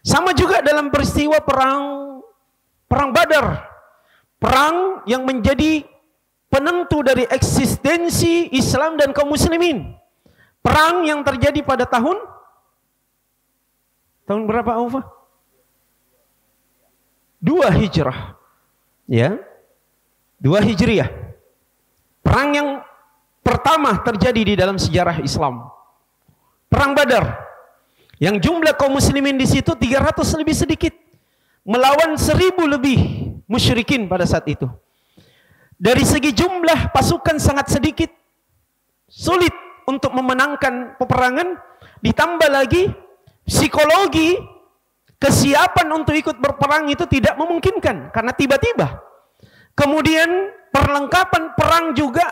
Sama juga dalam peristiwa perang Badar, perang yang menjadi penentu dari eksistensi Islam dan kaum muslimin. Perang yang terjadi pada tahun berapa, Aufa? 2 Hijrah. Ya. 2 Hijriah. Perang yang pertama terjadi di dalam sejarah Islam. Perang Badar. Yang jumlah kaum muslimin di situ 300 lebih sedikit, melawan 1000 lebih musyrikin pada saat itu. Dari segi jumlah pasukan sangat sedikit, sulit untuk memenangkan peperangan, ditambah lagi psikologi kesiapan untuk ikut berperang itu tidak memungkinkan karena tiba-tiba. Kemudian perlengkapan perang juga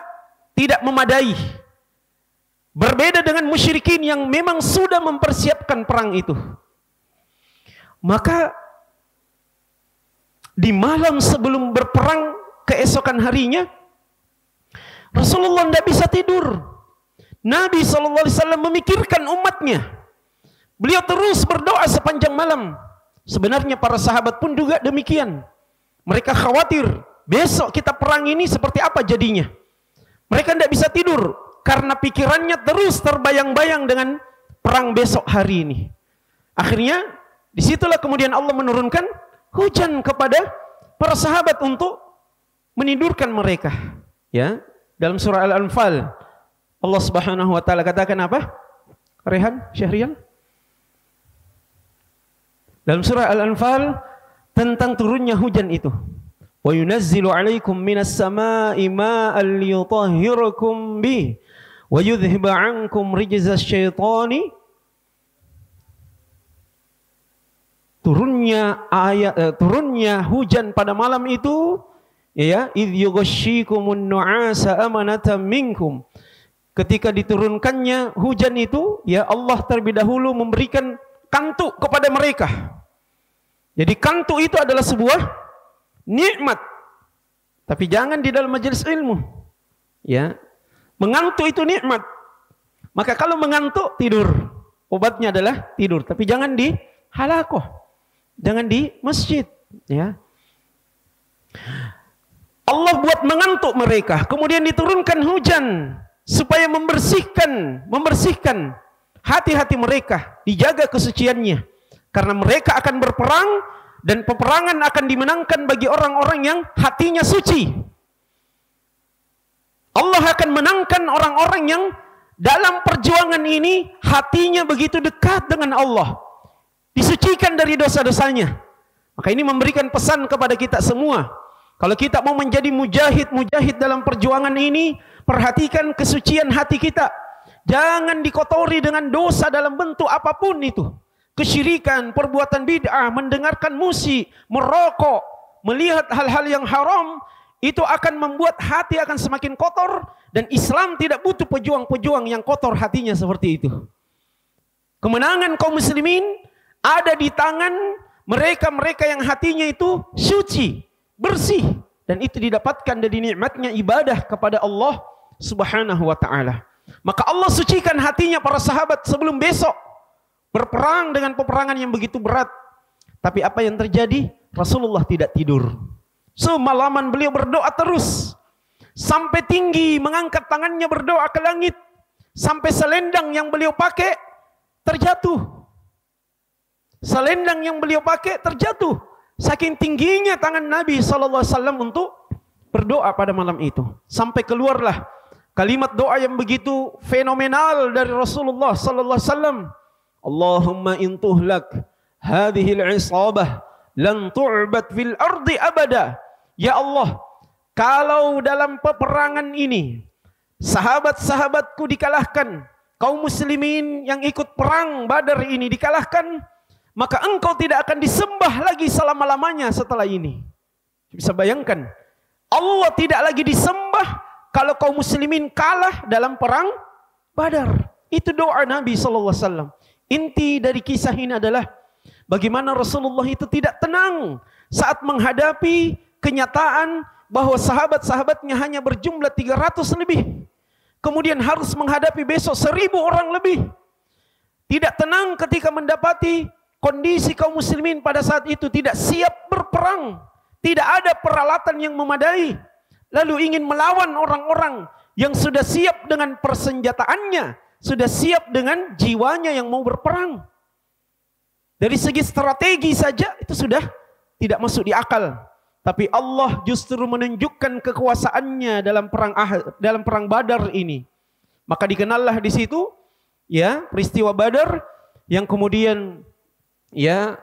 tidak memadai. Berbeda dengan musyrikin yang memang sudah mempersiapkan perang itu. Maka di malam sebelum berperang keesokan harinya, Rasulullah tidak bisa tidur. Nabi SAW memikirkan umatnya. Beliau terus berdoa sepanjang malam. Sebenarnya para sahabat pun juga demikian. Mereka khawatir, besok kita perang ini seperti apa jadinya. Mereka tidak bisa tidur karena pikirannya terus terbayang-bayang dengan perang besok hari ini. Akhirnya disitulah kemudian Allah menurunkan hujan kepada para sahabat untuk menidurkan mereka. Ya, dalam surah Al-Anfal Allah Subhanahu wa taala katakan apa? Rehan, Syahrial? Dalam surah Al-Anfal tentang turunnya hujan itu. Wa yunazzilu 'alaikum minas samaa'i maa'an liyutahhirakum bihi wa yudhhiba 'ankum rijzasy syaitani. Turunnya hujan pada malam itu, ya, idh yughashshikumun nu'asa amanatan minkum. Ketika diturunkannya hujan itu, ya, Allah terlebih dahulu memberikan kantuk kepada mereka. Jadi kantuk itu adalah sebuah nikmat. Tapi jangan di dalam majelis ilmu. Ya. Mengantuk itu nikmat. Maka kalau mengantuk, tidur. Obatnya adalah tidur, tapi jangan di halakoh. Jangan di masjid, ya. Allah buat mengantuk mereka, kemudian diturunkan hujan supaya membersihkan hati-hati mereka, dijaga kesuciannya. Karena mereka akan berperang dan peperangan akan dimenangkan bagi orang-orang yang hatinya suci. Allah akan menangkan orang-orang yang dalam perjuangan ini hatinya begitu dekat dengan Allah, disucikan dari dosa-dosanya. Maka ini memberikan pesan kepada kita semua. Kalau kita mau menjadi mujahid dalam perjuangan ini, perhatikan kesucian hati kita. Jangan dikotori dengan dosa dalam bentuk apapun itu. Kesyirikan, perbuatan bid'ah, mendengarkan musik, merokok, melihat hal-hal yang haram, itu akan membuat hati akan semakin kotor. Dan Islam tidak butuh pejuang-pejuang yang kotor hatinya seperti itu. Kemenangan kaum muslimin ada di tangan mereka-mereka yang hatinya itu suci, bersih, dan itu didapatkan dari nikmatnya ibadah kepada Allah Subhanahu wa taala. Maka Allah sucikan hatinya para sahabat sebelum besok berperang dengan peperangan yang begitu berat. Tapi apa yang terjadi? Rasulullah tidak tidur. Semalaman beliau berdoa terus. Sampai tinggi mengangkat tangannya berdoa ke langit. Sampai selendang yang beliau pakai terjatuh. Selendang yang beliau pakai terjatuh. Saking tingginya tangan Nabi SAW untuk berdoa pada malam itu. Sampai keluarlah kalimat doa yang begitu fenomenal dari Rasulullah SAW. Allahumma intuhlak hadhil isabah lan tu'bad fil ardi abada. Ya Allah, kalau dalam peperangan ini sahabat-sahabatku dikalahkan, kaum muslimin yang ikut perang Badar ini dikalahkan, maka engkau tidak akan disembah lagi selama-lamanya setelah ini. Bisa bayangkan, Allah tidak lagi disembah kalau kaum muslimin kalah dalam perang Badar. Itu doa Nabi SAW. Inti dari kisah ini adalah bagaimana Rasulullah itu tidak tenang saat menghadapi kenyataan bahwa sahabat-sahabatnya hanya berjumlah 300 lebih. Kemudian harus menghadapi besok 1000 orang lebih. Tidak tenang ketika mendapati kondisi kaum muslimin pada saat itu tidak siap berperang, tidak ada peralatan yang memadai, lalu ingin melawan orang-orang yang sudah siap dengan persenjataannya, sudah siap dengan jiwanya yang mau berperang. Dari segi strategi saja itu sudah tidak masuk di akal. Tapi Allah justru menunjukkan kekuasaannya dalam perang Badar ini. Maka dikenallah di situ ya peristiwa Badar yang kemudian ya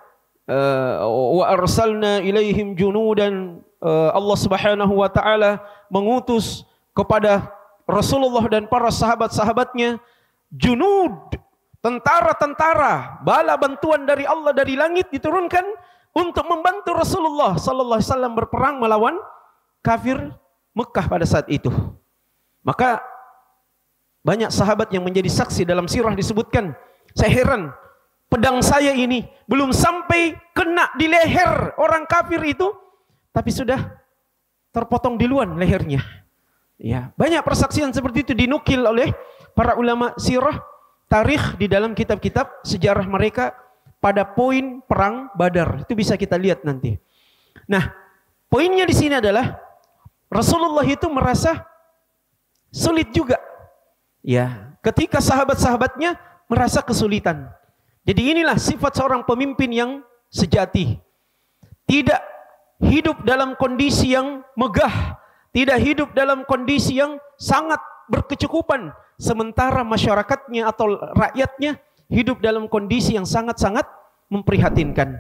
wa arsalna ilaihim junudan, Allah Subhanahu wa taala mengutus kepada Rasulullah dan para sahabat-sahabatnya junud, tentara-tentara, bala bantuan dari Allah dari langit diturunkan untuk membantu Rasulullah sallallahu alaihi wasallam berperang melawan kafir Mekah pada saat itu. Maka banyak sahabat yang menjadi saksi dalam sirah disebutkan, saya heran, pedang saya ini belum sampai kena di leher orang kafir itu, tapi sudah terpotong duluan lehernya. Ya, banyak persaksian seperti itu dinukil oleh para ulama sirah tarikh di dalam kitab-kitab sejarah mereka pada poin perang Badar. Itu bisa kita lihat nanti. Nah, poinnya di sini adalah Rasulullah itu merasa sulit juga. Ya, ketika sahabat-sahabatnya merasa kesulitan. Jadi inilah sifat seorang pemimpin yang sejati. Tidak hidup dalam kondisi yang megah, tidak hidup dalam kondisi yang sangat berkecukupan, sementara masyarakatnya atau rakyatnya hidup dalam kondisi yang sangat-sangat memprihatinkan.